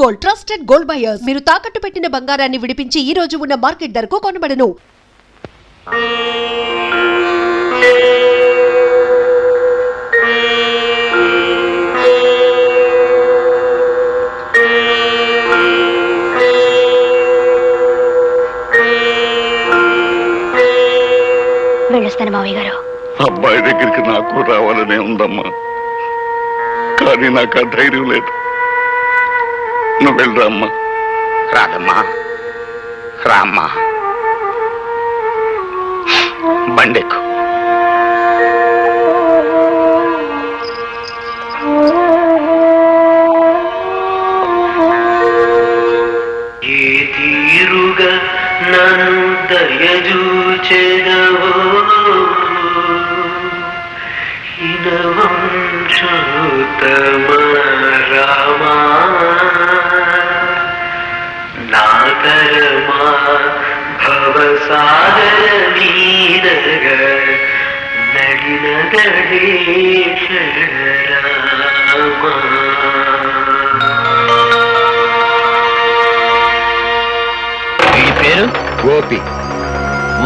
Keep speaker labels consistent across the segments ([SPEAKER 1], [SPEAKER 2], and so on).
[SPEAKER 1] Gold trusted gold buyers మీరు తాకట్టు పెట్టిన బంగారాన్ని విడిపించి ఈ రోజు ఉన్న మార్కెట్ ధరకు కొనబడను.
[SPEAKER 2] వెళ్ళొస్తాను మావయ్య గారు.
[SPEAKER 3] అబ్బాయి దగ్గరికి నాకు రావాలనే ఉందమ్మా, కానీ నాకు ఆ ధైర్యం లేదు. నువ్వు వెళ్ళరామ్మా.
[SPEAKER 4] రాదమ్మా, రామ్మా, బండెక్కు.
[SPEAKER 5] ఏ తీరుగా నన్ను దయచూచెదవో హినవంశోత్తమ రామా, నాతరమా భవసాగర నీరగ నడినగడేశ్వర రామా.
[SPEAKER 4] వీడి పేరు
[SPEAKER 6] గోపి,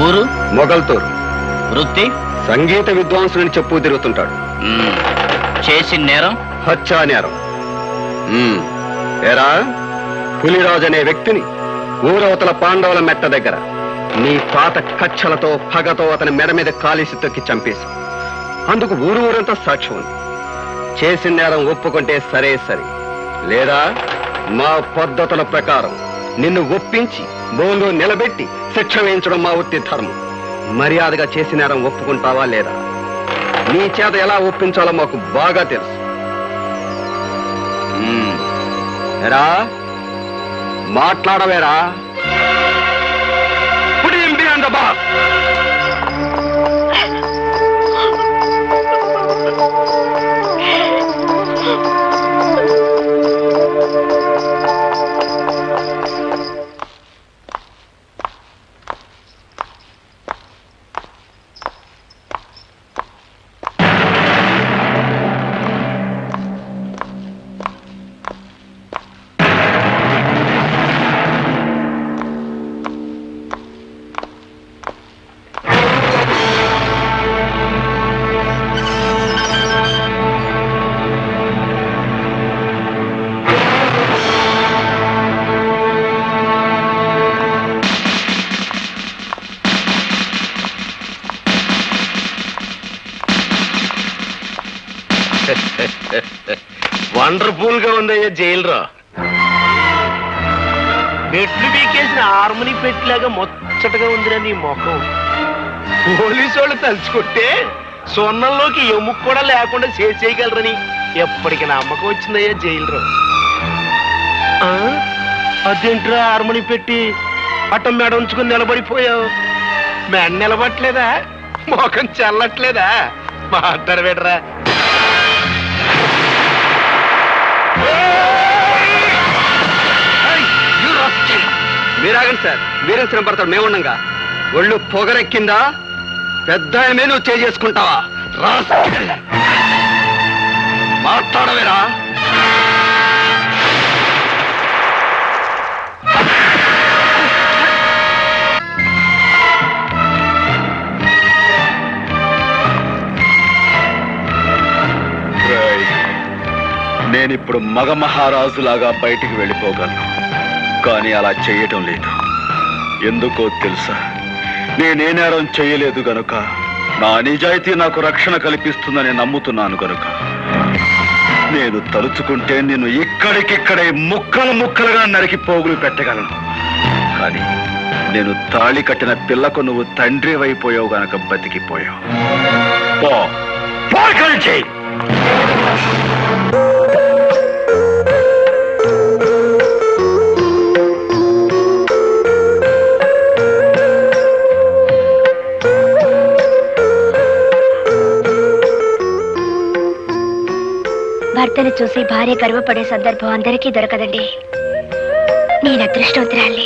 [SPEAKER 4] ఊరు
[SPEAKER 6] మొగల్తూరు.
[SPEAKER 4] వృత్తి
[SPEAKER 6] సంగీత విద్వాంసుని చెప్పు తిరుగుతుంటాడు.
[SPEAKER 4] చేసిన నేరం
[SPEAKER 6] హత్యా నేరం. ఎరా, పులిరాజు అనే వ్యక్తిని ఊరవతల పాండవుల మెట్ట దగ్గర నీ పాత కచ్చలతో పగతో అతని మెడ మీద కాలిసి తొక్కి చంపేసి, అందుకు ఊరంతా సాక్ష్యం ఉంది. చేసిన నేరం ఒప్పుకుంటే సరే సరే, లేదా మా పద్ధతుల ప్రకారం నిన్ను ఒప్పించి బోన్లో నిలబెట్టి శిక్ష వేయించడం మా వృత్తి ధర్మం. మర్యాదగా చేసిన నేరం ఒప్పుకుంటావా లేదా? నీ చేత ఎలా ఒప్పించాలో మాకు బాగా తెలుసు. ఎరా, మాట్లాడవేరా?
[SPEAKER 4] వండర్ఫుల్ గా ఉందయ్యా జైలురా. మెట్లు బీకేసిన హార్మోని పెట్టిలాగా ముచ్చటగా ఉందిరా నీ ముఖం. పోలీసు వాళ్ళు తలుచుకుంటే సొన్నంలోకి ఎముకు కూడా లేకుండా చేయగలరని ఎప్పటికి నమ్మకం వచ్చిందయ్యా జైలురా. అదేంట్రా హార్మోని పెట్టి అట్టం మెడ ఉంచుకుని నిలబడిపోయావు? మెడ నిలబట్లేదా? ముఖం చల్లట్లేదా? మాట్లాడు పెట్టరా.
[SPEAKER 6] మీరాగండి సార్, వీరేశ్వరం పడతాడు మేముండగా. ఒళ్ళు పొగరెక్కిందా? పెద్ద నువ్వు చేసుకుంటావా? మాట్లాడవేరా?
[SPEAKER 3] నేనిప్పుడు మగ మహారాజులాగా బయటికి వెళ్ళిపోగలను, కానీ అలా చేయటం లేదు. ఎందుకో తెలుసా? నేనే నేరం చేయలేదు గనుక, నా నిజాయితీ నాకు రక్షణ కల్పిస్తుందని నమ్ముతున్నాను గనుక నేను తలుచుకుంటే నిన్ను ఇక్కడికిక్కడే ముక్కలు ముక్కలుగా నరికి పోగులు పెట్టగలను. కానీ నేను తాళి కట్టిన పిల్లకు నువ్వు తండ్రి అయిపోయావు గనక బతికిపోయావు. చేయి.
[SPEAKER 2] భర్తను చూసి భార్య గర్వపడే సందర్భం అందరికీ దొరకదండి. నేను అదృష్టవంతురాలి.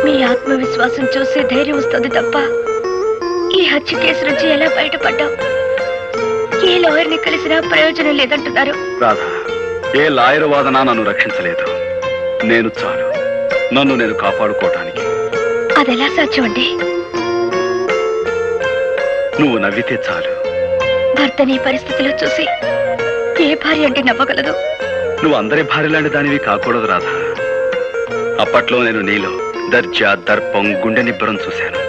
[SPEAKER 2] మీ ఆత్మవిశ్వాసం చూసి ధైర్యం వస్తుంది తప్ప ఈ హత్య కేసు నుంచి ఎలా బయటపడ్డావు? ఏ లాయర్ని కలిసినా ప్రయోజనం లేదంటున్నారు.
[SPEAKER 3] రాధా, ఏ లాయర్ వాదన నన్ను రక్షించలేదు. నేను చాలు నన్ను నేను కాపాడుకోవటానికి.
[SPEAKER 2] అదెలా సాధ్యం అండి?
[SPEAKER 3] నువ్వు నవ్వితే చాలు.
[SPEAKER 2] భర్తని ఈ పరిస్థితిలో చూసి ఏ భార్య అంటే నవ్వగలదు?
[SPEAKER 3] నువ్వు అందరి భార్యలాంటి దానివి కాకూడదు రాధా. అప్పట్లో నేను నీలో దర్జా, దర్పం, గుండె నిబ్బరం చూశాను.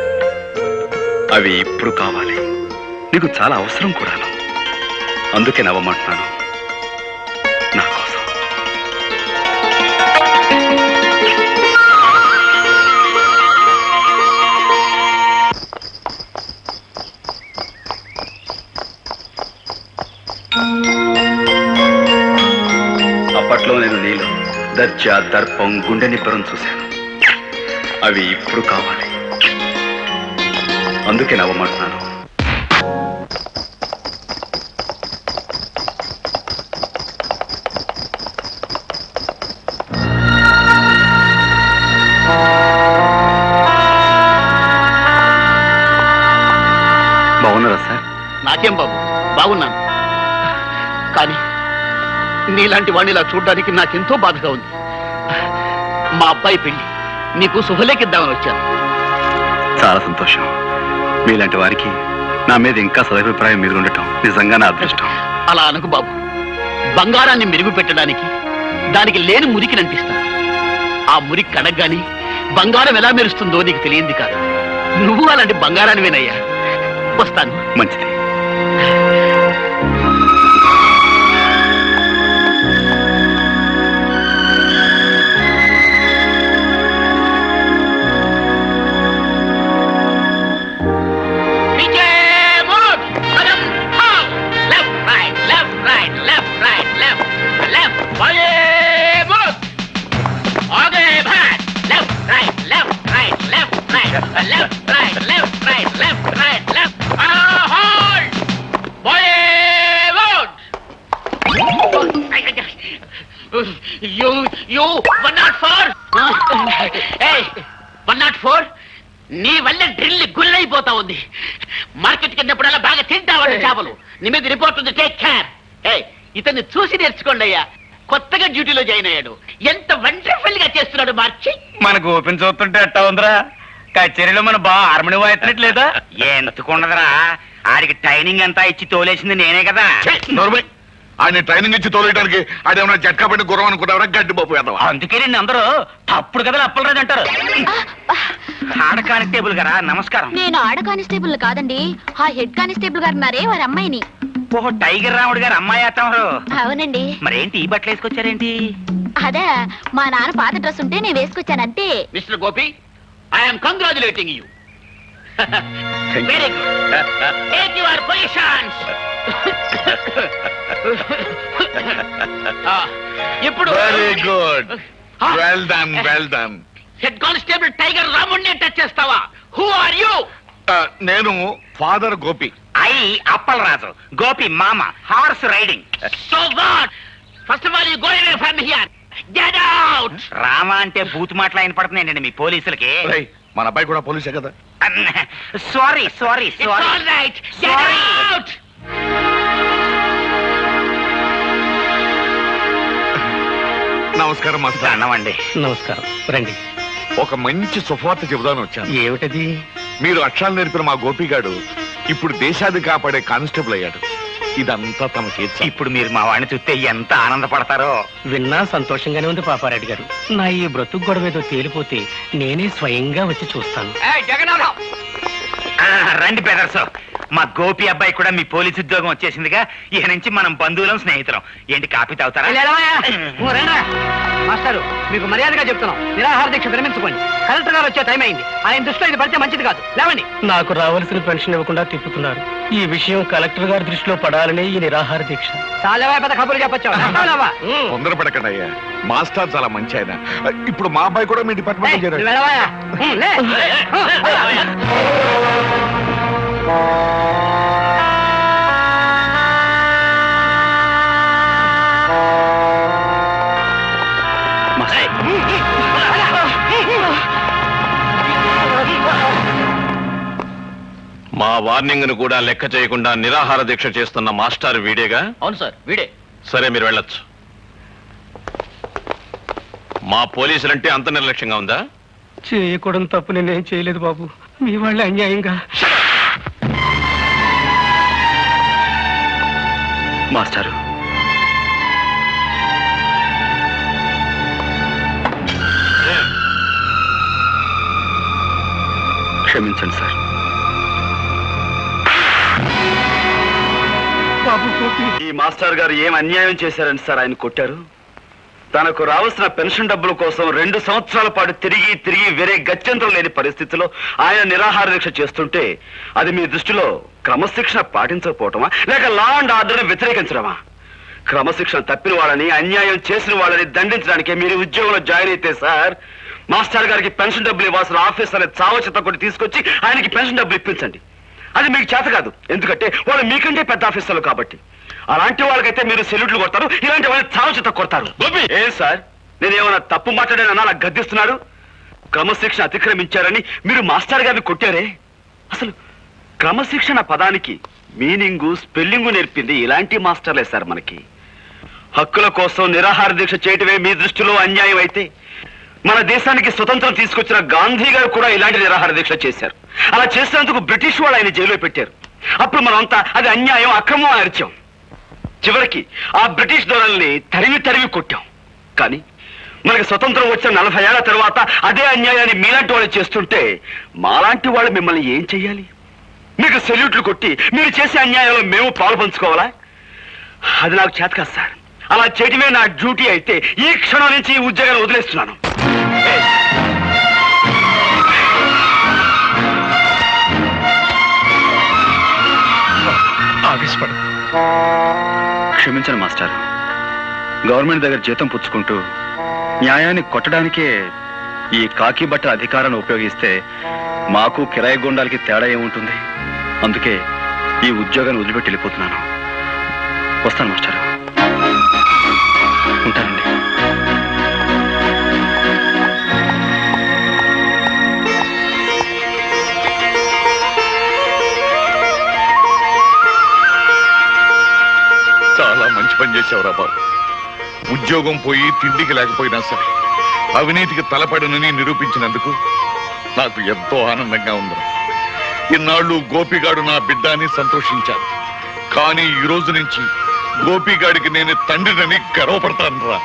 [SPEAKER 3] అవి ఇప్పుడు కావాలి. నీకు చాలా అవసరం కూడాను. అందుకే నవ్వమంటున్నాను నా కోసం. అప్పట్లో నేను నీలో దర్జా, దర్పం, గుండె నిబ్బరం చూశాను. అవి ఇప్పుడు కావాలి. అందుకే నవ్వమంటున్నాను. బాగున్నారా సార్?
[SPEAKER 4] నాకేం బాబు, బాగున్నాను. కానీ నీలాంటి వాడిని ఇలా చూడడానికి నాకెంతో బాధగా ఉంది. మా అబ్బాయి పెళ్లి నీకు శుభలేఖిద్దామని వచ్చాను.
[SPEAKER 3] చాలా సంతోషం. మీలాంటి వారికి నా మీద ఇంకా సదభిప్రాయం మీద ఉండటం నిజంగా నా అదృష్టం.
[SPEAKER 4] అలా అనకు బాబు. బంగారాన్ని మెరుగు పెట్టడానికి దానికి లేని మురికిని అంటిస్తాను. ఆ మురికి కడగ్గాని బంగారం ఎలా మెరుస్తుందో నీకు తెలియంది కాదు. నువ్వు అలాంటి బంగారానివేనయ్యా. వస్తాను.
[SPEAKER 3] మంచిది.
[SPEAKER 4] నీ వల్ల డ్రిల్ గుల్లైపోతా ఉంది. మార్కెట్ కిందప్పుడల్లా బాగా తింటావండి చేపలు. నీ మీద రిపోర్ట్ ఉంది. Take care. ఇతన్ని చూసి నేర్చుకోండి అయ్యా. కొత్తగా డ్యూటీలో జాయిన్ అయ్యాడు. ఎంత వండర్ఫుల్ గా చేస్తున్నాడు మార్చి.
[SPEAKER 7] మనకు ఓపెన్ చూస్తుంటే ఎట్టా ఉందిరా? కచేరీలో మన బాగా హార్మోని వాయించట్లేదా? ఎందుకుండదురా, ఆడికి ట్రైనింగ్ అంతా ఇచ్చి తోలేసింది నేనే కదా.
[SPEAKER 8] ఆయన ట్రైనింగ్ ఇచ్చి తోలేయడానికి ఆడేమన్నా జట్కా పడిన గుర్రం అనుకున్నారా? గడ్డి బాబు ఎదవా.
[SPEAKER 7] అందుకే నిన్ను అందరూ తప్పుడు కదా అప్పలరాజు అంటారు. ఆడ కానిస్టేబుల్ గారా, నమస్కారం.
[SPEAKER 2] నేను ఆడ కానిస్టేబుల్ కాదండి, ఆ హెడ్ కానిస్టేబుల్ గారు ఉన్నారే వారి అమ్మాయిని.
[SPEAKER 7] ఓహో, టైగర్ రాముడు గారు అమ్మాయి అత్తమారు.
[SPEAKER 2] అవునండి.
[SPEAKER 7] మరేంటి ఈ బట్టలు వేసుకొచ్చారేంటి?
[SPEAKER 2] అదే మా నాన్న పాత డ్రెస్ ఉంటే నేను వేసుకొచ్చానంతే.
[SPEAKER 4] Mister Gopi, I am congratulating you. Very good. Take your positions. ఇప్పుడు
[SPEAKER 8] very good. Well done, well done.
[SPEAKER 4] Head constable tiger రాముడిని టచ్ చేస్తావా? Who are you?
[SPEAKER 8] నేను ఫాదర్ గోపి.
[SPEAKER 7] ఐ అప్పలరాజు. గోపి మామ. Horse riding.
[SPEAKER 4] So what? First of all you go away from here. Get out.
[SPEAKER 7] Rama అంటే బూత్ మాటలు ఆయన పడుతున్నాయండి మీ పోలీసులకి.
[SPEAKER 8] రేయ్, మన అబ్బాయి కూడా పోలీసే కదా.
[SPEAKER 7] Sorry sorry
[SPEAKER 4] it's
[SPEAKER 7] sorry.
[SPEAKER 4] All right. Get out.
[SPEAKER 8] నమస్కారం మాస్టర్.
[SPEAKER 7] అన్నమండి.
[SPEAKER 9] నమస్కారం, రండి.
[SPEAKER 8] ఒక మంచి సువార్త చెబుదాను వచ్చాను.
[SPEAKER 9] ఏమిటది?
[SPEAKER 8] మీరు అక్షరాలు నేర్పిన మా గోపిగాడు ఇప్పుడు దేశాన్ని కాపాడే కానిస్టేబుల్ అయ్యాడు. ఇదంతా తమ చేతి.
[SPEAKER 7] ఇప్పుడు మీరు మా వాడిని చూస్తే ఎంత ఆనందపడతారో.
[SPEAKER 9] విన్నా సంతోషంగానే ఉంది పాపారెడ్డి గారు. నా ఈ బ్రతుకు గొడవ ఏదో తేలిపోతే నేనే స్వయంగా వచ్చి చూస్తాను.
[SPEAKER 4] జగన్నాథం,
[SPEAKER 7] రండి బ్రదర్స్. మా గోపి అబ్బాయి కూడా మీ పోలీసు ఉద్యోగం వచ్చేసిందిగా. ఇక నుంచి మనం బంధువులం, స్నేహితులం. ఏంటి కాపీ తాగుతారా?
[SPEAKER 4] మాస్టారు, మీకు మర్యాదగా చెప్తున్నాం, నిరాహార దీక్ష విరమించుకోండి. కలెక్టర్ గారు వచ్చే టైం అయింది. ఆయన దృష్టిలో ఇది పడితే మంచిది కాదు. లేవండి.
[SPEAKER 9] నాకు రావాల్సిన పెన్షన్ ఇవ్వకుండా తిప్పుతున్నారు. ఈ విషయం కలెక్టర్ గారి దృష్టిలో పడాలని ఈ నిరాహార దీక్ష.
[SPEAKER 4] చాలా పెద్ద కబుర్లు చెప్పొచ్చావు.
[SPEAKER 8] తొందరపడకండి అయ్యా. మాస్టర్ చాలా మంచి ఆయన. ఇప్పుడు మా అబ్బాయి కూడా మీ డిపార్ట్మెంట్ చేరాడు.
[SPEAKER 10] మా వార్నింగ్ ను కూడా లెక్క చేయకుండా నిరాహార దీక్ష చేస్తున్న మాస్టర్ వీడేగా?
[SPEAKER 4] అవును సార్, వీడే.
[SPEAKER 10] సరే, మీరు వెళ్ళొచ్చు. మా పోలీసులంటే అంత నిర్లక్ష్యంగా ఉందా?
[SPEAKER 9] చేయకూడదు తప్పు నేనేం చేయలేదు బాబు. మీ వాళ్ళ అన్యాయంగా.
[SPEAKER 3] మాస్టారు, క్షమించండి సార్.
[SPEAKER 9] బాబు గోపి,
[SPEAKER 3] ఈ మాస్టర్ గారు ఏం అన్యాయం చేశారని సార్ ఆయన కొట్టారు? తనకు రావాల్సిన పెన్షన్ డబ్బుల కోసం 2 సంవత్సరాల పాటు తిరిగి తిరిగి వేరే గత్యంతరం లేని పరిస్థితిలో ఆయన నిరాహార దీక్ష చేస్తుంటే అది మీ దృష్టిలో క్రమశిక్షణ పాటించకపోవటమా, లేక లా అండ్ ఆర్డర్ని వ్యతిరేకించడమా? క్రమశిక్షణ తప్పిన వాళ్ళని, అన్యాయం చేసిన వాళ్ళని దండించడానికి మీరు ఉద్యోగంలో జాయిన్ అయితే సార్, మాస్టర్ గారికి పెన్షన్ డబ్బులు ఇవ్వాల్సిన ఆఫీసర్ చావచిత్త కొట్టి తీసుకొచ్చి ఆయనకి పెన్షన్ డబ్బులు ఇప్పించండి. అది మీకు చేత కాదు, ఎందుకంటే వాళ్ళు మీకంటే పెద్ద ఆఫీసర్లు కాబట్టి. అలాంటి వాళ్ళకైతే మీరు సెల్యూట్లు కొడతారు, ఇలాంటి వాళ్ళని చావచిత్త కొడతారు. ఏం సార్, నేనేమన్నా తప్పు మాట్లాడానన్నా నాకు గద్దిస్తున్నారు? క్రమశిక్షణ అతిక్రమించారని మీరు మాస్టర్ గారిని కొట్టారే. అసలు క్రమశిక్షణ పదానికి మీనింగు, స్పెల్లింగు నేర్పింది ఇలాంటి మాస్టర్లే సార్ మనకి. హక్కుల కోసం నిరాహార దీక్ష చేయటమే మీ దృష్టిలో అన్యాయం అయితే, మన దేశానికి స్వతంత్రం తీసుకొచ్చిన గాంధీ గారు కూడా ఇలాంటి నిరాహార దీక్ష చేశారు. అలా చేసినందుకు బ్రిటిష్ వాళ్ళు ఆయన జైల్లో పెట్టారు. అప్పుడు మనమంతా అది అన్యాయం, అక్రమం అని అరిచాం. చివరికి ఆ బ్రిటిష్ దొరల్ని తరిమి తరిమి కొట్టాం. కానీ మనకి స్వతంత్రం వచ్చిన 40 ఏళ్ల తర్వాత అదే అన్యాయాన్ని మీలాంటి వాళ్ళు చేస్తుంటే మాలాంటి వాళ్ళు మిమ్మల్ని ఏం చెయ్యాలి? మీకు సెల్యూట్లు కొట్టి మీరు చేసే అన్యాయంలో మేము పాలు పంచుకోవాలా? అది నాకు చేత కాదు సార్. అలా చేయటమే నా డ్యూటీ అయితే ఈ క్షణం నుంచి ఈ ఉద్యోగాన్ని వదిలేస్తున్నాను. క్షమించండి మాస్టర్. గవర్నమెంట్ దగ్గర జీతం పుచ్చుకుంటూ న్యాయాన్ని కొట్టడానికే ఈ కాకి బట్ట అధికారాన్ని ఉపయోగిస్తే మాకు కిరాయి గుండాలకి తేడా ఏముంటుంది? అందుకే ఈ ఉద్యోగాన్ని వదిలిపెట్టి వెళ్ళిపోతున్నాను. వస్తాను మాస్టర్. ఉంటానండి.
[SPEAKER 8] చాలా మంచి పని చేసావురా బాబు. ఉద్యోగం పోయి తిండికి లేకపోయినా సరే అవినీతికి తలపడనని నిరూపించినందుకు నాకు ఎంతో ఆనందంగా ఉంది. ఇన్నాళ్ళు గోపిగాడు నా బిడ్డ అని సంతోషించాను. కానీ ఈ రోజు నుంచి గోపిగాడికి నేను తండ్రినని గర్వపడతాను రా.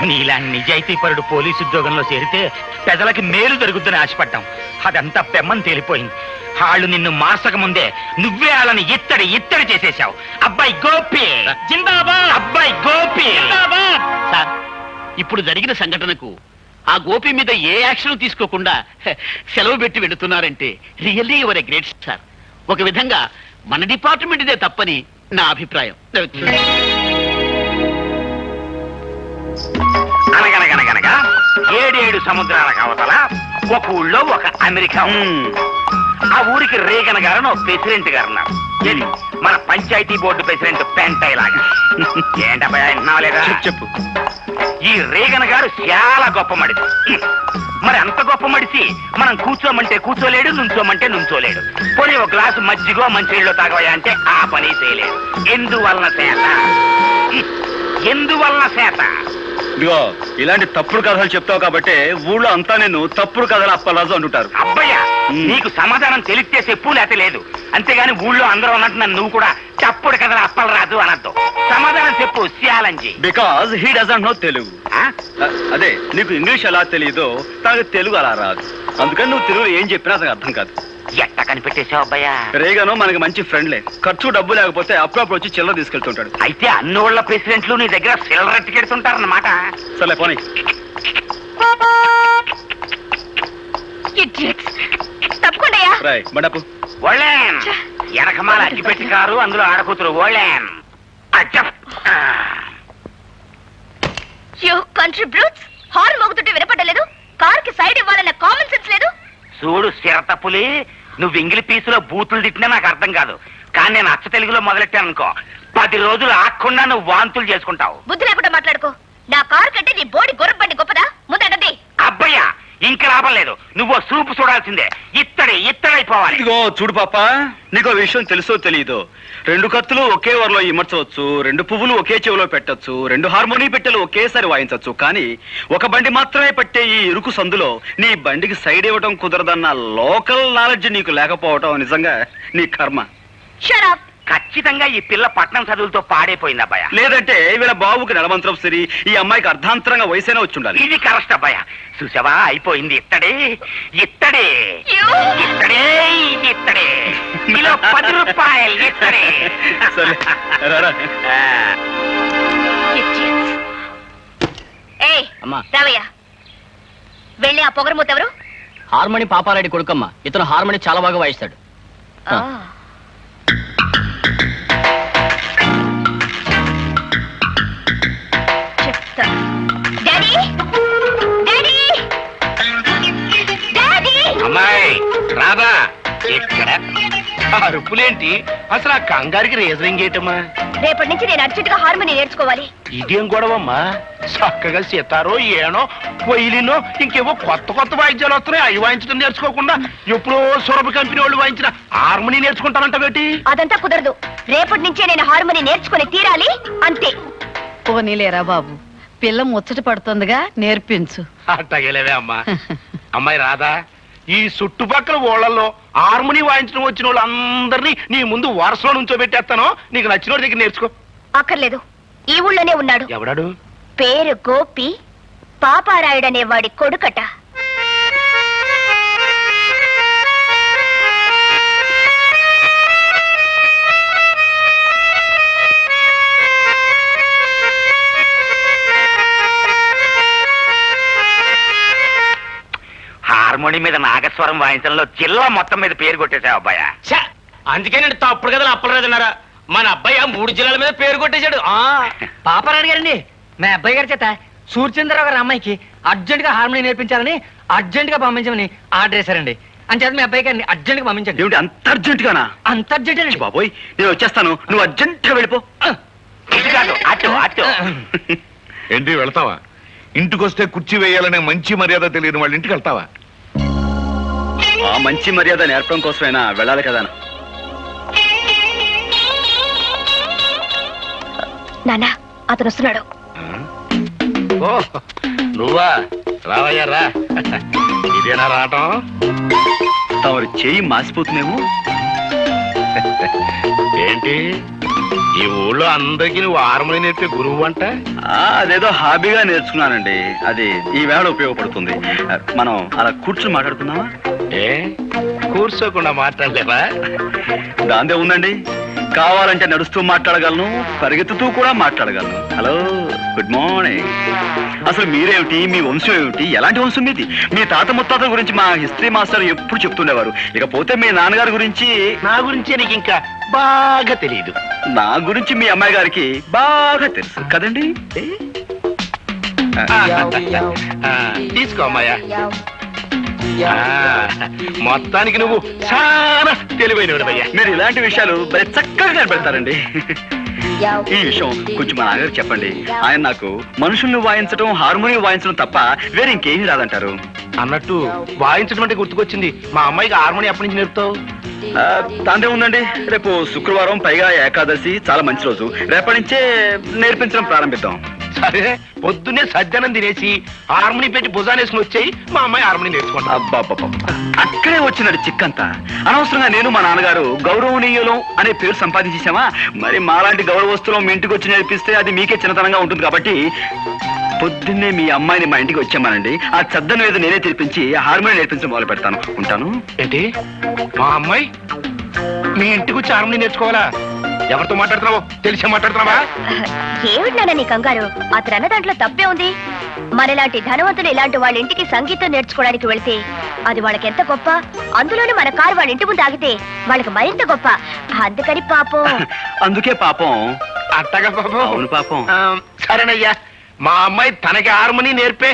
[SPEAKER 7] నీలాంటి నిజాయితీపరుడు పోలీసు ఉద్యోగంలో చేరితే ప్రజలకి మేలు జరుగుద్దని ఆశపడ్డాం. అదంతా పెమ్మని తేలిపోయింది. వాళ్ళు నిన్ను మార్చక ముందే నువ్వే వాళ్ళని ఇత్తడి చేసేశావు. అబ్బాయి గోపి జిందాబాద్, అబ్బాయి గోపి జిందాబాద్.
[SPEAKER 11] సార్, ఇప్పుడు జరిగిన సంఘటనకు ఆ గోపి మీద ఏ యాక్షన్ తీసుకోకుండా సెలవు పెట్టి వెళుతున్నారంటే really your a great sir. ఒక విధంగా మన డిపార్ట్మెంట్ ఇదే తప్పని నా అభిప్రాయం.
[SPEAKER 7] అనగనగనగనగా 7 సముద్రాలకు అవతల ఒక ఊళ్ళో ఒక అమెరికా. ఆ ఊరికి రేగన్ గారు ఒక ప్రెసిడెంట్ గారు ఉన్నారు. ఇది మన పంచాయతీ బోర్డు ప్రెసిడెంట్ పెంటై లాగా. ఏంటబ్బా విన్నావా లేదా?
[SPEAKER 3] చెప్పు.
[SPEAKER 7] ఈ రేగన్ గారు చాలా గొప్ప మడిసి. మరి అంత గొప్ప మడిసి మనం కూర్చోమంటే కూర్చోలేడు, నుంచోమంటే నుంచోలేడు. పోనీ ఒక గ్లాసు మజ్జిగో మంచినీళ్ళు తాగవయా అంటే ఆ పని చేయలేడు. ఎందువలన చేత
[SPEAKER 3] ఇదిగో ఇలాంటి తప్పుడు కథలు చెప్తావు కాబట్టి ఊళ్ళో అంతా నేను తప్పుడు కథలు అప్పలరాజు అంటుంటారు.
[SPEAKER 7] అబ్బయ్యా, నీకు సమాధానం తెలిస్తే చెప్పు, లేకపోతే లేదు. అంతేగాని ఊళ్ళో అందరూ అన్నట్టు నన్ను నువ్వు కూడా తప్పుడు కథలు అప్పలరాదు అనద్దు. సమాధానం చెప్పు challenge.
[SPEAKER 3] Because he doesn't know Telugu. అదే, నీకు ఇంగ్లీష్ ఎలా తెలియదో తనకు తెలుగు అలా రాదు. అందుకని నువ్వు తెలుగులో ఏం చెప్పినా అతనికి అర్థం కాదు.
[SPEAKER 7] ఎట్ట కనిపెట్టేశావు అబ్బాయ్యా?
[SPEAKER 3] రేగాను మనకి మంచి ఫ్రెండ్లే. ఖర్చు డబ్బు లేకపోతే అప్పుడప్పుడు వచ్చి చిల్లర తీసుకెళ్తుంటాడు.
[SPEAKER 7] అయితే అన్నోళ్ళ ప్రెసిడెంట్లు నీ దగ్గర సిల్లర్ ఎట్టుకెడుతుంటారన్నమాట.
[SPEAKER 3] సరే పోనీ.
[SPEAKER 2] తప్పకుండా
[SPEAKER 3] బండపు
[SPEAKER 7] ఓళ్ళేన్ వెనకమాల అగ్గిపెట్టి కారు, అందులో ఆడకూతురు ఓళ్ళేన్.
[SPEAKER 2] కంట్రీ బ్రూట్స్, హార్న్ మోగుతుంటే వినపడలేదు. కార్ కి సైడ్ ఇవ్వాలన్న కామన్ సెన్స్ లేదు.
[SPEAKER 7] చూడు సిరతపులి, నువ్వు ఇంగిలి పీసులో బూతులు తిట్టినా నాకు అర్థం కాదు. కానీ నేను అచ్చ తెలుగులో మొదలెట్టాను అనుకో, 10 రోజులు ఆకుండా నువ్వు వాంతులు చేసుకుంటావు.
[SPEAKER 2] బుద్ధి లేకుండా మాట్లాడుకో. నా కారు కంటే నీ బోడి గుర్రబండి గొప్పదా? ముందండి.
[SPEAKER 7] అబ్బయ్యా, ఇంక లాభం లేదు. నువ్వు సూపు చూడాల్సిందే. ఇత్తడి అయిపోవాలి.
[SPEAKER 3] ఇదిగో చూడు పాప, నీకు విషయం తెలుసో తెలీదో, 2 కత్తులు ఒకే వరలో ఇమర్చవచ్చు, 2 పువ్వులు ఒకే చెవిలో పెట్టొచ్చు, 2 హార్మోనీ పెట్టెలు ఒకేసారి వాయించవచ్చు. కానీ ఒక బండి మాత్రమే పట్టే ఈ ఇరుకు సందులో నీ బండికి సైడ్ ఇవ్వటం కుదరదన్న లోకల్ నాలెడ్జ్ నీకు లేకపోవటం నిజంగా నీ కర్మ.
[SPEAKER 7] ఖచ్చితంగా ఈ పిల్ల పట్నం చదువులతో పాడైపోయింది అబ్బాయ.
[SPEAKER 3] లేదంటే వీళ్ళ బాబుకి నెలమంత్రం సరి, ఈ అమ్మాయికి అర్ధాంతరంగా వయసైనా వచ్చి ఉండాలి.
[SPEAKER 7] ఇది కరెక్ట్ అబ్బాయ. చూసావా, అయిపోయింది. ఇత్తడే ఇత్తడే ఇత్తడే ఇత్తడే కిలో 10 రూపాయలు ఇత్తడే.
[SPEAKER 3] సరే రారా.
[SPEAKER 2] రావయ్య, వెళ్ళి ఆ పొగరమూత ఎవరు?
[SPEAKER 12] హార్మోని పాపారెడ్డి కొడుకమ్మ. ఇతను హార్మోని చాలా బాగా వాయిస్తాడు.
[SPEAKER 7] అమ్మాయి రాదా ఇక్కడ?
[SPEAKER 4] అరుపులేంటి? అసలు ఆ కంగారికి రీజనింగ్ ఏంటమ్మా?
[SPEAKER 2] రేపటి నుంచి నేను అర్జెంటుగా హార్మోని నేర్చుకోవాలి.
[SPEAKER 4] ఇదేం గొడవమ్మా? చక్కగా సితారో ఏనో పొయ్యిలినో ఇంకేవో కొత్త కొత్త వాయిద్యాలు వస్తున్నాయి. అవి వాయించడం నేర్చుకోకుండా ఎప్పుడో సురభి కంపెనీ వాళ్ళు వాయించిన హార్మోని నేర్చుకుంటానంట బేటి.
[SPEAKER 2] అదంతా కుదరదు. రేపటి నుంచే నేను హార్మోని నేర్చుకుని తీరాలి, అంతే.
[SPEAKER 13] పోనీలేరా బాబు, పిల్ల ముచ్చట పడుతుందిగా, నేర్పించు.
[SPEAKER 4] అట్టగలేవే అమ్మా. అమ్మాయి రాదా, ఈ చుట్టుపక్కల ఊళ్ళల్లో హార్మోని వాయించడం వచ్చిన వాళ్ళు అందరినీ నీ ముందు వరుసలో నుంచోబెట్టేస్తాను. నీకు నచ్చిన దగ్గర నేర్చుకో.
[SPEAKER 2] అక్కర్లేదు, ఈ ఊళ్ళోనే ఉన్నాడు.
[SPEAKER 4] ఎవడాడు?
[SPEAKER 2] పేరు గోపి, పాపారాయుడనే వాడి కొడుకట.
[SPEAKER 7] హార్మోని మీద నాగస్వరం వాయించడంలో జిల్లా మొత్తం మీద పేరు కొట్టేశావు అబ్బాయ.
[SPEAKER 9] అందుకే నేను తప్పుడు కదా అప్పలేదన్నారా? మన అబ్బాయి 3 జిల్లాల మీద పేరు కొట్టేశాడు.
[SPEAKER 12] పాపారాయుడు గారండి, మా అబ్బాయి గారి చేత సూర్యచంద్రరావు గారి అమ్మాయికి అర్జెంట్ గా హార్మోని నేర్పించాలని అర్జెంట్ గా పంపించమని ఆర్డర్ చేశారండి. అంచేత మీ అబ్బాయి గారిని అర్జెంట్ గా పంపించండి.
[SPEAKER 3] ఏమిటి అంత అర్జెంట్ గానా?
[SPEAKER 12] అంత అర్జెంట్ అండి
[SPEAKER 3] బాబోయ్, నేను వచ్చేస్తాను, నువ్వు అర్జెంట్ గా వెళ్ళిపో.
[SPEAKER 7] ఇటు కాదు, అటు అటు.
[SPEAKER 8] ఏంటి వెళ్తావా? ఇంటికొస్తే కుర్చీ వేయాలనే మంచి మర్యాద తెలియని వాళ్ళ ఇంటికి వెళ్తావా?
[SPEAKER 3] ఆ మంచి మర్యాద నేర్పడం కోసమైనా వెళ్ళాలి కదా.
[SPEAKER 2] నాన్న, అతను వస్తున్నాడు.
[SPEAKER 4] ఓ నువ్వా? రావయ్యా రా. ఇదేనా రావటం?
[SPEAKER 3] తమరు చేయి మాసిపోతుందేమో.
[SPEAKER 4] ఏంటి ఈ ఊళ్ళో అందరికీ నువ్వు హార్మోని నేర్పే గురువు అంట?
[SPEAKER 3] అదేదో హాబీగా నేర్చుకున్నానండి. అది ఈ వేళ ఉపయోగపడుతుంది. మనం అలా కూర్చుని మాట్లాడుకుందామా?
[SPEAKER 4] ఏ కూర్చోకుండా మాట్లాడలేవా?
[SPEAKER 3] దాందే ఉందండి, కావాలంటే నడుస్తూ మాట్లాడగలను, పరిగెత్తుతూ కూడా మాట్లాడగలను. Hello, good morning. అసలు మీరేమిటి, మీ వంశం ఏమిటి, ఎలాంటి వంశం మీది? మీ తాత ముత్తాతల గురించి మా హిస్టరీ మాస్టర్ ఎప్పుడు చెప్తుండేవారు. ఇకపోతే మీ నాన్నగారి గురించి.
[SPEAKER 4] నా గురించి నీకు ఇంకా బాగా తెలియదు.
[SPEAKER 3] నా గురించి మీ అమ్మాయి గారికి బాగా తెలుసు కదండి.
[SPEAKER 4] తీసుకో అమ్మాయ్యా. మొత్తానికి నువ్వు చాలా తెలివైనవాడయ్యా.
[SPEAKER 3] మీరు ఇలాంటి విషయాలు భలే చక్కగా కనిపెడతారండి. ఈ విషయం కొంచెం మా నాన్నగారు చెప్పండి. ఆయన నాకు మనుషుల్ని వాయించడం, హార్మోని వాయించడం తప్ప వేరే ఇంకేమీ రాదంటారు.
[SPEAKER 4] అన్నట్టు వాయించడం అంటే గుర్తుకొచ్చింది, మా అమ్మాయికి హార్మోని ఎప్పటి నుంచి నేర్పుతావు?
[SPEAKER 3] దాందే ఉందండి, రేపు శుక్రవారం, పైగా ఏకాదశి, చాలా మంచి రోజు. రేపటి నుంచే నేర్పించడం ప్రారంభిద్దాం.
[SPEAKER 4] సరే, పొద్దున్నే సజ్జనం తినేసి హార్మోని పెట్టి భుజానేసుకుని వచ్చాయి, మా అమ్మాయి హార్మోని నేర్చుకుంటా.
[SPEAKER 3] అబ్బాబ్బా, అక్కడే వచ్చినట్టు చిక్కంతా. అనవసరంగా నేను మా నాన్నగారు గౌరవనీయులం అనే పేరు సంపాదించేసామా? మరి మాలాంటి గౌరవస్తులం మీ ఇంటికి వచ్చి నేర్పిస్తే అది మీకే చిన్నతనంగా ఉంటుంది. కాబట్టి పొద్దున్నే మీ అమ్మాయిని మా ఇంటికి వచ్చామానండి, ఆ చద్దను ఏదో నేనే తెరిపించి హార్మోని నేర్పించడం మొదలు పెడతాను. ఉంటాను.
[SPEAKER 4] ఏంటి, మా అమ్మాయి మీ ఇంటికి వచ్చి హార్మోని నేర్చుకోవాలా? ఎవరితో మాట్లాడుతున్నావో తెలిసే మాట్లాడుతున్నావా?
[SPEAKER 2] ఏమిటి నీ కంగారు? అతను అన్న దాంట్లో తప్పే ఉంది. మనలాంటి ధనవంతులు ఇలాంటి వాళ్ళ ఇంటికి సంగీతం నేర్చుకోవడానికి వెళితే అది వాళ్ళకి ఎంత గొప్ప. అందులోనే మన కారు వాళ్ళ ఇంటి ముందు ఆగితే వాళ్ళకి మరింత గొప్ప. అందుకని పాపం.
[SPEAKER 3] అందుకే పాపం.
[SPEAKER 4] అట్టగా పాపం.
[SPEAKER 3] అవును పాపం.
[SPEAKER 4] సరేనయ్యా, మా అమ్మాయి తనకి హార్మోని నేర్పే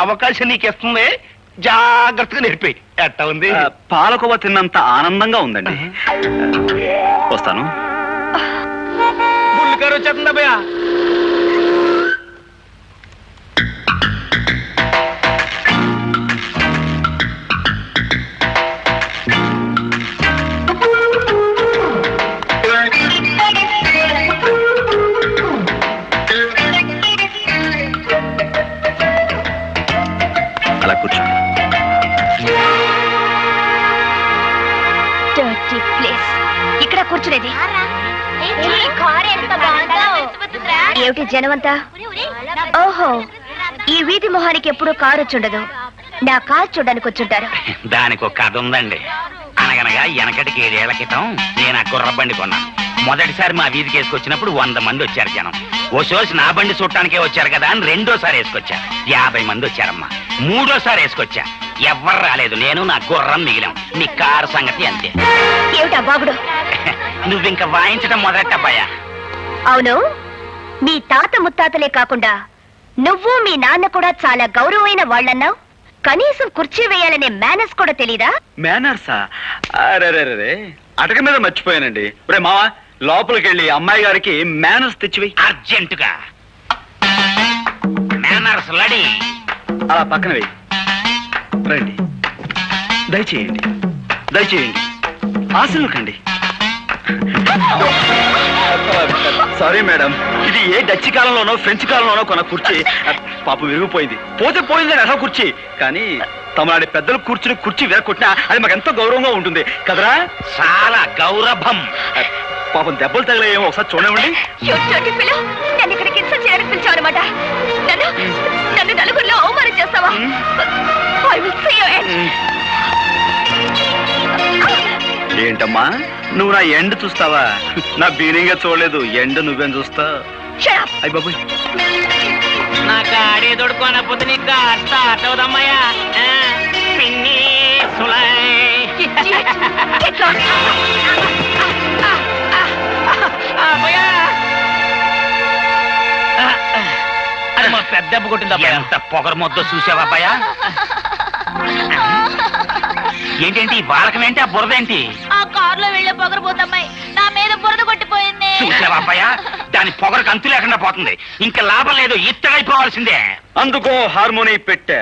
[SPEAKER 4] అవకాశం నీకు ఇస్తుంది. జాగ్రత్తగా నేర్పే. ఎట్టా ఉంది?
[SPEAKER 3] పాలకోవ తిన్నంత ఆనందంగా ఉందండి. వస్తాను.
[SPEAKER 9] బుల్లికారు వచ్చేస్తుందా భయ్యా?
[SPEAKER 3] కూర్చోండి.
[SPEAKER 2] Dirty place. ఇక్కడ కూర్చునేది ఏమిటి జనమంతా? ఓహో, ఈ వీధి మొహానికి ఎప్పుడూ కారు వచ్చుండదు. నా కారు చూడడానికి వచ్చుంటారు.
[SPEAKER 7] దానికి ఒక కథ ఉందండి. అనగనగా వెనకటికి 7 ఏళ్ల క్రితం నేను ఆ గుర్రబండి కొన్నాను. మొదటిసారి మా వీధికి వేసుకొచ్చినప్పుడు 100 మంది వచ్చారు జనం. ఓ సోసి నా బండి చూడటానికే వచ్చారు కదా అని రెండోసారి వేసుకొచ్చా. 50 మంది వచ్చారమ్మా. మూడోసారి వేసుకొచ్చా. ఎవ్వరు రాలేదు. నేను నా గుర్రం మిగిలాం. మీ కారు సంగతి అంతే.
[SPEAKER 2] ఏమిటా బాబుడు?
[SPEAKER 7] నువ్వింక వాయించడం మొదలెట్టబ్బాయా?
[SPEAKER 2] అవును, మీ తాత ముత్తాతలే కాకుండా నువ్వు మీ నాన్న కూడా చాలా గౌరవమైన వాళ్ళన్నావు. కనీసం కుర్చీ వేయాలనే మేనర్స్ కూడా తెలీదా?
[SPEAKER 3] మేనర్సా? అరే అటక మీద మర్చిపోయానండి. ఇప్పుడే మావా లోపలికి వెళ్ళి అమ్మాయి గారికి మేనర్స్ తెచ్చివేయి.
[SPEAKER 7] అర్జెంటుగా మేనర్స్ లడి.
[SPEAKER 3] అలా పక్కన వేయి. రండి, దయచేయండి, దయచేయండి. ఆశలు కండి. సారీ మేడం, ఇది ఏ డచ్ కాలంలోనో ఫ్రెంచ్ కాలంలోనో కొన్న కుర్చీ. పాపం విరిగిపోయింది. పోతే పోయిందని అసలు కుర్చీ. కానీ తమలాంటి పెద్దలు కూర్చుని కుర్చీ విరగొట్టినా అది మాకు ఎంతో గౌరవంగా ఉంటుంది కదరా?
[SPEAKER 7] చాలా గౌరవం.
[SPEAKER 3] పాపం దెబ్బలు తగిలేమో ఒకసారి చూడండి.
[SPEAKER 2] నన్ను ఇక్కడికి ఇన్సల్ట్ చేయడానికి పిలిచావన్నమాట. నన్ను నలుగురిలో అవమానం చేస్తావా? I will see your end.
[SPEAKER 3] ఏంటమ్మా నువ్వు నా ఎండ్ చూస్తావా? నా బీనింగ్ చూడలేదు. ఎండ్ నువ్వేం చూస్తా? అయ్య బాబు,
[SPEAKER 12] నా గాడి దొడుకోనపోతే నీ కార్ స్టార్ట్ అవుదమ్మయ్యా. పిన్ని
[SPEAKER 7] అది మా పెద్ద దెబ్బ కొట్టింది. ఎంత పొగరు మొద్దో చూసావా అబ్బాయా? ఏంటేంటి బాలకమేంటి? ఆ బురదేంటి?
[SPEAKER 2] ఆ కారులో వెళ్లే పొగరపోతమ్మాయి నా మీద బురద కొట్టిపోయింది.
[SPEAKER 7] చూసావా అబ్బాయా? దాని పొగరకు అంతు లేకుండా పోతుంది. ఇంకా లాభం లేదు, ఇత్తడైపోవాల్సిందే.
[SPEAKER 3] అందుకో హార్మోని పెట్టా.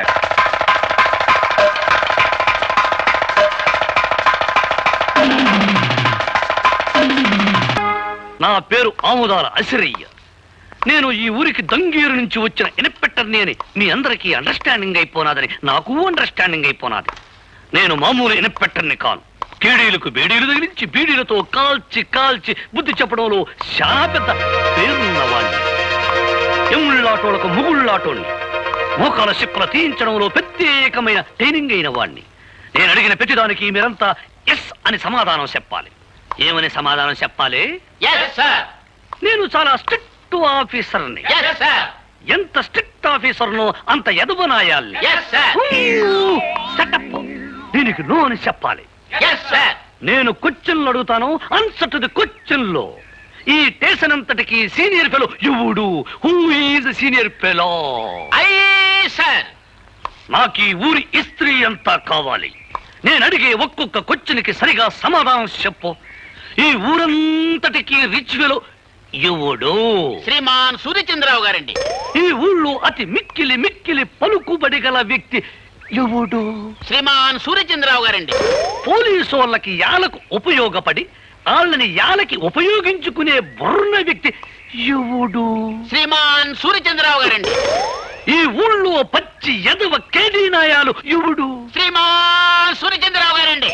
[SPEAKER 14] నా పేరు ఆముదాల అసిరయ్య. నేను ఈ ఊరికి దంగీరు నుంచి వచ్చిన ఇన్స్పెక్టర్ని అని మీ అందరికీ అండర్స్టాండింగ్ అయిపోనాదని నాకు అండర్స్టాండింగ్ అయిపోనాది. నేను మామూలు ఇన్స్పెక్టర్ని కాను. కేడీలకు బేడీలు తగిలించి బీడీలతో కాల్చి కాల్చి బుద్ధి చెప్పడంలో చాలా పెద్ద పేరున్నవాణ్ణి. ఎముళ్ళాటోళ్లకు ముగుళ్ళాటోణ్ణి. మోకాల శిక్కుల తీయించడంలో ప్రత్యేకమైన ట్రైనింగ్ అయిన వాణ్ణి. నేను అడిగిన ప్రతిదానికి మీరంతా ఎస్ అని సమాధానం చెప్పాలి. ఏమని సమాధానం చెప్పాలి? నేను చాలా స్ట్రిక్ట్ ఆఫీసర్ని. ఎంత స్ట్రిక్ట్ ఆఫీసర్నో అంత ఎదవనాయాలి. దీనికి నో అని చెప్పాలి. నేను క్వశ్చన్లు అడుగుతాను, ఆన్సర్ టు ది క్వశ్చన్లో. ఈ స్టేషన్ అంతటికి సీనియర్ ఫెలో ఎవడు? Who is senior fellow? నాకు ఈ ఊరి ఇస్త్రీ అంతా కావాలి. నేను అడిగే ఒక్కొక్క క్వశ్చన్కి సరిగా సమాధానం చెప్పు. ఈ ఊరంతటికి రిచ్ ఫెలో ఎవడు?
[SPEAKER 11] శ్రీమాన్ సూర్యచంద్రరావు గారండి.
[SPEAKER 14] ఈ ఊళ్ళో అతి మిక్కిలి మిక్కిలి పలుకుబడి గల వ్యక్తి ఎవడు?
[SPEAKER 11] శ్రీమాన్ సూర్యచంద్రరావు గారండి.
[SPEAKER 14] పోలీసు వాళ్ళకి యాలకు ఉపయోగపడి వాళ్ళని యాలకి ఉపయోగించుకునే బుర్ర వ్యక్తి ఎవడు?
[SPEAKER 11] శ్రీమాన్ సూర్యచంద్రరావు గారండి.
[SPEAKER 14] ఈ ఊళ్ళో పచ్చి ఎదవ కేడీనాయాలు ఎవడు?
[SPEAKER 11] శ్రీమాన్ సూర్యచంద్రరావు గారండి.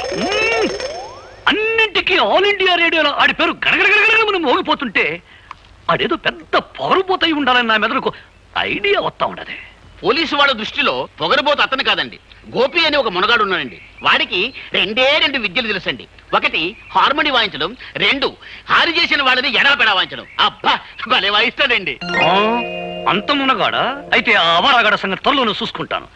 [SPEAKER 14] అన్నింటికీ ఆల్ ఇండియా రేడియోలో ఆడి పేరు గడగడగడగడ మోగిపోతుంటే ఆడేదో పెద్ద పొగరుపోతాయి ఉండాలని నా మెదడుకు ఐడియా వస్తా ఉండదే.
[SPEAKER 11] పోలీసు వాళ్ళ దృష్టిలో పొగరబోతు అతను కాదండి, గోపి అని ఒక మునగాడు ఉన్నాడండి. వాడికి 2 విద్యలు తెలుసండి. 1 హార్మోని వాయించడం, 2 హారి చేసిన వాళ్ళని ఎడపెడా వాయించడం. అబ్బా భలే వాయిస్తాడండి.
[SPEAKER 14] అంత మునగాడా? అయితే ఆ అవరాగడ సంగతి త్వరలోనే చూసుకుంటాను.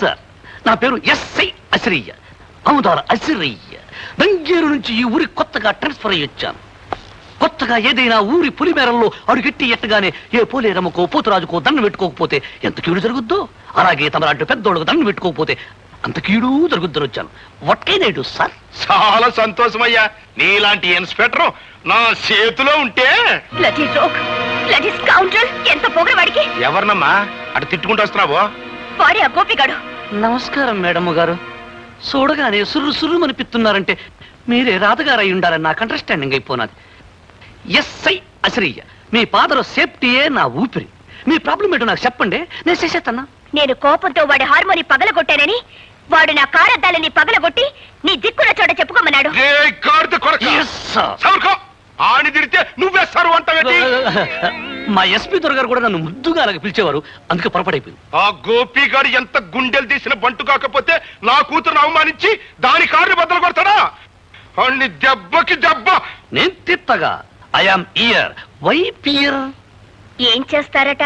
[SPEAKER 14] సార్, నా పేరు ఎస్ఐ అసిరయ్య, అముదాల అసిరయ్య. దంగేరు నుంచి ఈ ఊరికి కొత్తగా ట్రాన్స్ఫర్ అయ్యి వచ్చాను. కొత్తగా ఏదైనా ఊరి పులిమేరల్లో అడుగెట్టి ఎట్టగానే ఏ పోలేరమ్మకో పోతురాజుకో దండం పెట్టుకోకపోతే ఎంత కీడు జరుగుద్దో, అలాగే తమలాంటి పెద్దోళ్ళకు దండం పెట్టుకోకపోతే అంత కీడు జరుగుద్దని వచ్చాను. What can I do sir?
[SPEAKER 4] చాలా సంతోషమయ్యా, నీలాంటి ఇన్స్పెక్టర్ నా చేతిలో ఉంటే.
[SPEAKER 2] ఎంత పొగరవాడికి!
[SPEAKER 4] ఎవరినమ్మా అటు తిట్టుకుంటూ వస్తున్నావో?
[SPEAKER 2] వాడే ఆ గోపిగాడు.
[SPEAKER 14] నమస్కారం మేడం గారు. చూడగానే సుర్రు సుర్రు అనిపిస్తున్నారంటే మీరే రాతగారు అయి ఉండాలని నాకు అండర్స్టాండింగ్ అయిపోనాది. ఎస్ఐ అసిరయ్య, మీ ఫాదర్ సేఫ్టీయే నా ఊపిరి. మీ ప్రాబ్లం ఏంటో నాకు చెప్పండి, నేను చేసేస్తాను.
[SPEAKER 2] నేను కోపంతో వాడి హార్మోని పగలగొట్టానని వాడు నా కారద్దాలని పగలగొట్టి నీ దిక్కున చోట చెప్పుకోమన్నాడు.
[SPEAKER 4] ఆని తిడితే నువ్వే సరు అంటావేంటి?
[SPEAKER 14] మా ఎస్పీ దొరగారు కూడా నన్ను ముద్దుగా అలాగే పిలిచేవారు, అందుకే పొరపడైపోయింది.
[SPEAKER 4] ఆ గోపిగాడు ఎంత గుండెలు తీసిన బంటు కాకపోతే నా కూతురును అవమానించి దాని కారుని బద్దలు కొడతాడా? అన్ని దెబ్బకి దెబ్బ
[SPEAKER 14] నేను తిత్తగా. I am here. Why fear?
[SPEAKER 2] ఏం చేస్తారట?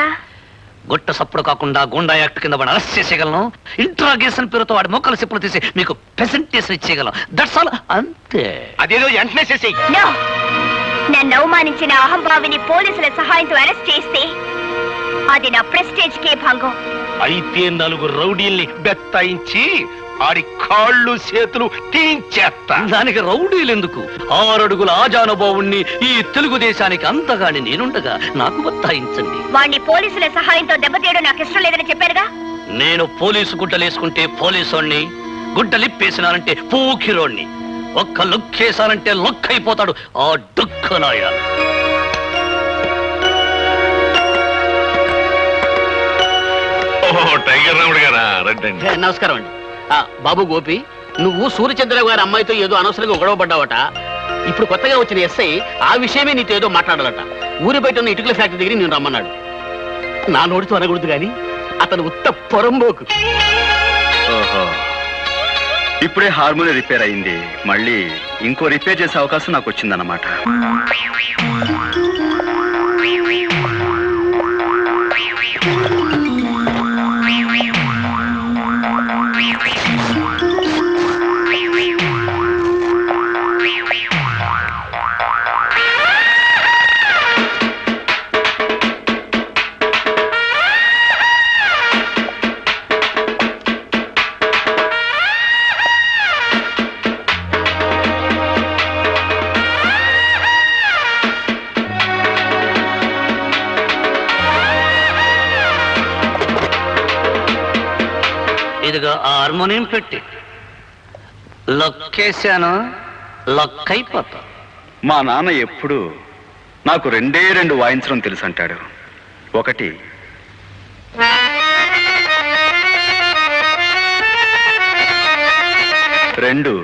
[SPEAKER 14] గొట్ట సప్పుడు కాకుండా గుండా యాక్ట్ కింద వాడు అరెస్ట్ చేసేయగలను. ఇంట్రాగేషన్ పేరుతో వాడి మొక్కలు చెప్పులు తీసి మీకు ప్రెసెంటేషన్ ఇచ్చేయగలను. దట్స్ ఆల్, అంతే.
[SPEAKER 4] అదేదో వెంటనే చేసేయి.
[SPEAKER 2] నన్ను అవమానించిన అహంభావిని పోలీసుల సహాయంతో అరెస్ట్ చేస్తే అది నా ప్రెస్టేజ్ కే భంగం.
[SPEAKER 4] అయితే నలుగురు రౌడీల్ని బెత్తాయించి ఆడి కాళ్ళు చేతులు తీయించేస్తా.
[SPEAKER 14] దానికి రౌడీలు ఎందుకు? 6 అడుగుల ఆజానుభావుణ్ణి ఈ తెలుగుదేశానికి అంతగాని నేనుండగా నాకు బత్తాయించండి.
[SPEAKER 2] వాణ్ణి పోలీసుల సహాయంతో దెబ్బతీయడం నాకు ఇష్టం లేదని చెప్పారుగా.
[SPEAKER 14] నేను పోలీసు గుడ్డలేసుకుంటే పోలీసోణ్ణి, గుడ్డలిప్పేసినానంటే పూకిరోణ్ణి. ఒక్క లుక్కేసానంటే లొక్కైపోతాడు ఆ డుక్కనాయ.
[SPEAKER 8] టైగర్ రాముడు గారా? రండి.
[SPEAKER 11] నమస్కారం అండి. బాబు గోపి, నువ్వు సూర్యచంద్రరావు గారి అమ్మాయితో ఏదో అనవసరంగా గొడవ పడ్డావట. ఇప్పుడు కొత్తగా వచ్చిన ఎస్ఐ ఆ విషయమే నీతో ఏదో మాట్లాడాలట. ఊరి బయట ఉన్న ఇటుకల ఫ్యాక్టరీ దగ్గర నేను రమ్మన్నాడు. నా నోటితో అనకూడదు కానీ అతను ఉత్త పొరంబోకు.
[SPEAKER 3] ఓహో, ఇప్పుడే హార్మోని రిపేర్ అయింది, మళ్ళీ ఇంకో రిపేర్ చేసే అవకాశం నాకు వచ్చిందన్నమాట.
[SPEAKER 14] ఇదిగో హార్మోనియం పెట్టి లొక్కేశాను, లొక్కైపోతా.
[SPEAKER 3] మా నాన్న ఎప్పుడు నాకు 2 వాయించడం తెలుసు అంటాడు. ఒకటి రెండు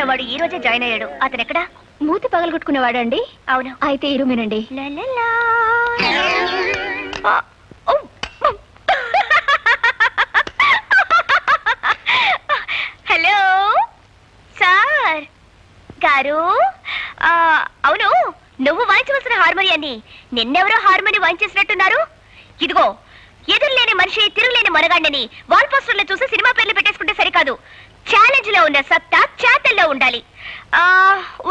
[SPEAKER 2] వాడు ఈ రోజే జాయిన్ అయ్యాడు. అతను ఎక్కడా? మూతి పగలగొట్టుకునేవాడండి? అవును. అయితే ఈ రూమేనండి. హలో సార్ గారు, అవును, నువ్వు వాయించవలసిన హార్మోనియాన్ని నిన్నెవరో హార్మోని వాయించేసినట్టున్నారు. ఇదిగో, ఎదురులేని మనిషి తిరుగులేని మనగాండని వాల్ పోస్టర్లో చూసి సినిమా పేర్లు పెట్టేసుకుంటే సరికాదు. ఛాలెంజ్ లో ఉన్న సత్తా చేతల్లో ఉండాలి.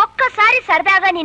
[SPEAKER 2] ఒక్కసారి సరదాగా నిన్ను